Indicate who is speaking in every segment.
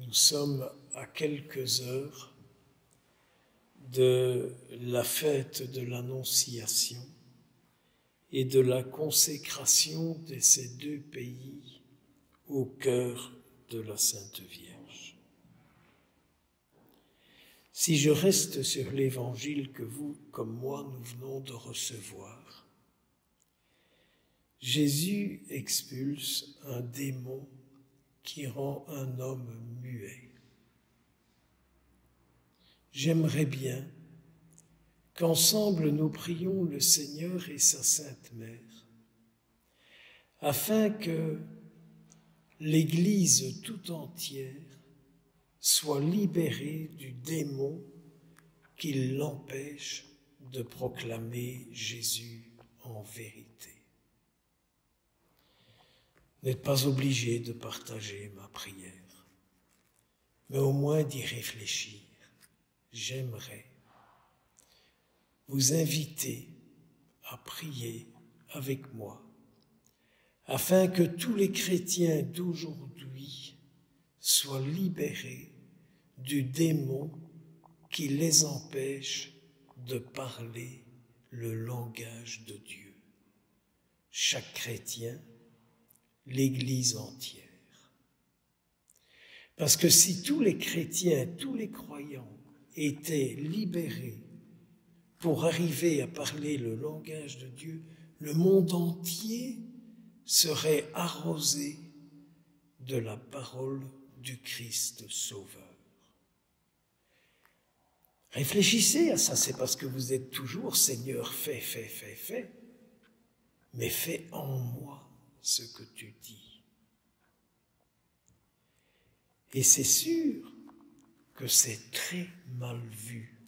Speaker 1: Nous sommes à quelques heures de la fête de l'Annonciation et de la consécration de ces deux pays au cœur de la Sainte Vierge. Si je reste sur l'évangile que vous, comme moi, nous venons de recevoir, Jésus expulse un démon qui rend un homme muet. J'aimerais bien qu'ensemble nous prions le Seigneur et sa Sainte Mère, afin que l'Église tout entière soit libérée du démon qui l'empêche de proclamer Jésus en vérité. Vous n'êtes pas obligé de partager ma prière, mais au moins d'y réfléchir. J'aimerais vous inviter à prier avec moi, afin que tous les chrétiens d'aujourd'hui soient libérés du démon qui les empêche de parler le langage de Dieu. Chaque chrétien, l'Église entière. Parce que si tous les chrétiens, tous les croyants étaient libérés pour arriver à parler le langage de Dieu, le monde entier serait arrosé de la parole du Christ Sauveur. Réfléchissez à ça, c'est parce que vous êtes toujours Seigneur, fais, mais fais en moi ce que tu dis. Et c'est sûr que c'est très mal vu.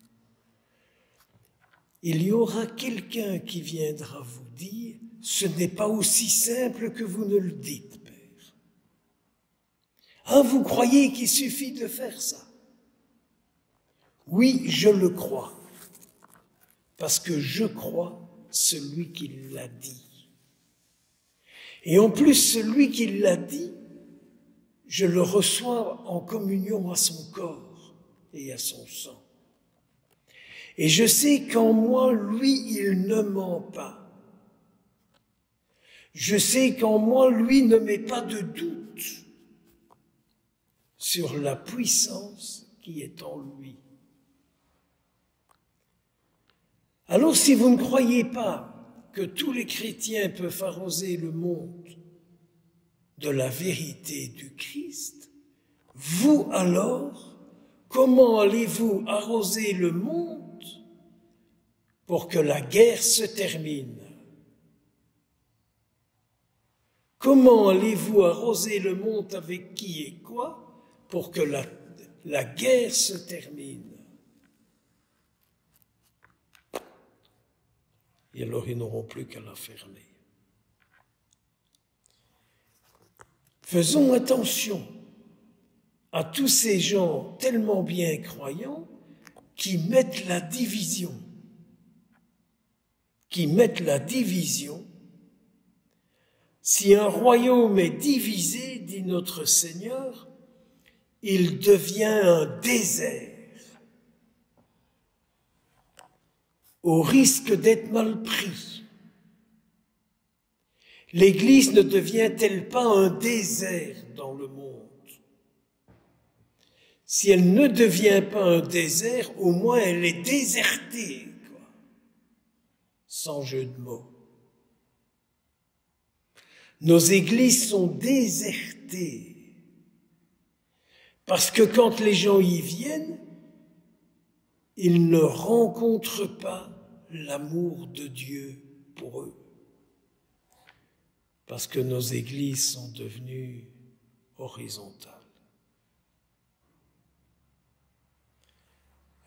Speaker 1: Il y aura quelqu'un qui viendra vous dire « Ce n'est pas aussi simple que vous ne le dites, Père. Ah, vous croyez qu'il suffit de faire ça ?» Oui, je le crois, parce que je crois celui qui l'a dit. Et en plus, celui qui l'a dit, je le reçois en communion à son corps et à son sang. Et je sais qu'en moi, lui, il ne ment pas. Je sais qu'en moi, lui, ne met pas de doute sur la puissance qui est en lui. Alors, si vous ne croyez pas que tous les chrétiens peuvent arroser le monde de la vérité du Christ, vous alors, comment allez-vous arroser le monde pour que la guerre se termine? Comment allez-vous arroser le monde avec qui et quoi pour que la guerre se termine? Et alors ils n'auront plus qu'à la fermer. Faisons attention à tous ces gens tellement bien croyants qui mettent la division. Si un royaume est divisé, dit notre Seigneur, il devient un désert, au risque d'être mal pris. L'Église ne devient-elle pas un désert dans le monde? Si elle ne devient pas un désert, au moins elle est désertée, quoi. Sans jeu de mots. Nos églises sont désertées parce que quand les gens y viennent, ils ne rencontrent pas l'amour de Dieu pour eux. Parce que nos églises sont devenues horizontales.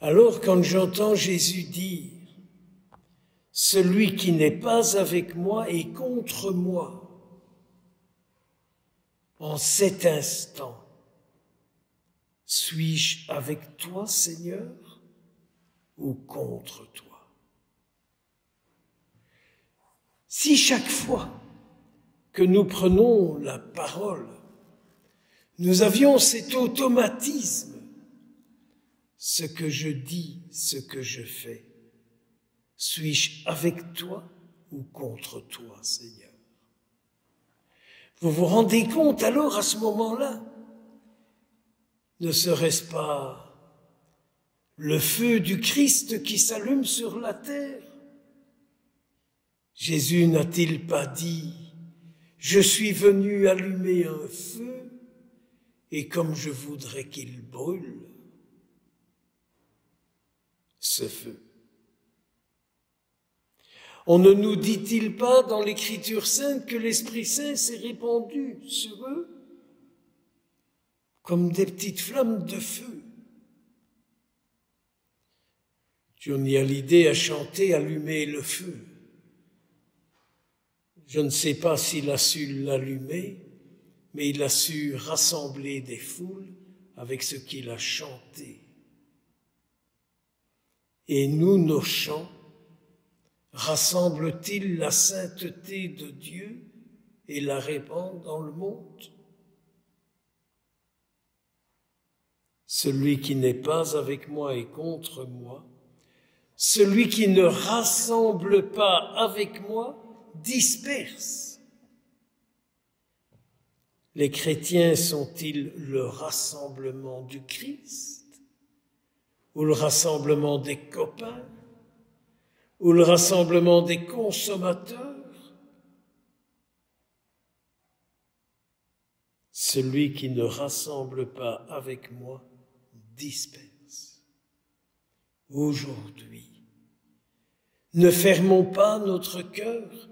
Speaker 1: Alors quand j'entends Jésus dire « Celui qui n'est pas avec moi est contre moi », en cet instant, suis-je avec toi, Seigneur, ou contre toi? Si chaque fois que nous prenons la parole, Nous avions cet automatisme. Ce que je dis, ce que je fais, suis-je avec toi ou contre toi, Seigneur? Vous vous rendez compte alors à ce moment-là? Ne serait-ce pas le feu du Christ qui s'allume sur la terre? Jésus n'a-t-il pas dit « Je suis venu allumer un feu et comme je voudrais qu'il brûle ?» Ce feu. On ne nous dit-il pas dans l'Écriture sainte que l'Esprit Saint s'est répandu sur eux comme des petites flammes de feu? Johnny Hallyday a chanté « Allumer le feu ». Je ne sais pas s'il a su l'allumer, mais il a su rassembler des foules avec ce qu'il a chanté. Et nous, nos chants, rassemblent-ils la sainteté de Dieu et la répandent dans le monde? Celui qui n'est pas avec moi est contre moi. Celui qui ne rassemble pas avec moi disperse. Les chrétiens sont-ils le rassemblement du Christ ou le rassemblement des copains ou le rassemblement des consommateurs? Celui qui ne rassemble pas avec moi disperse. Aujourd'hui, ne fermons pas notre cœur,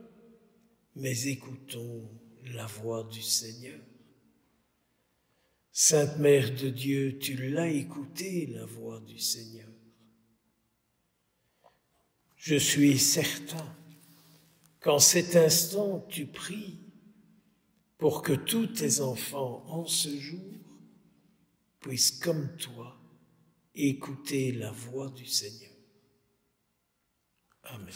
Speaker 1: mais écoutons la voix du Seigneur. Sainte Mère de Dieu, tu l'as écoutée, la voix du Seigneur. Je suis certain qu'en cet instant tu pries pour que tous tes enfants en ce jour puissent comme toi écouter la voix du Seigneur. Amen.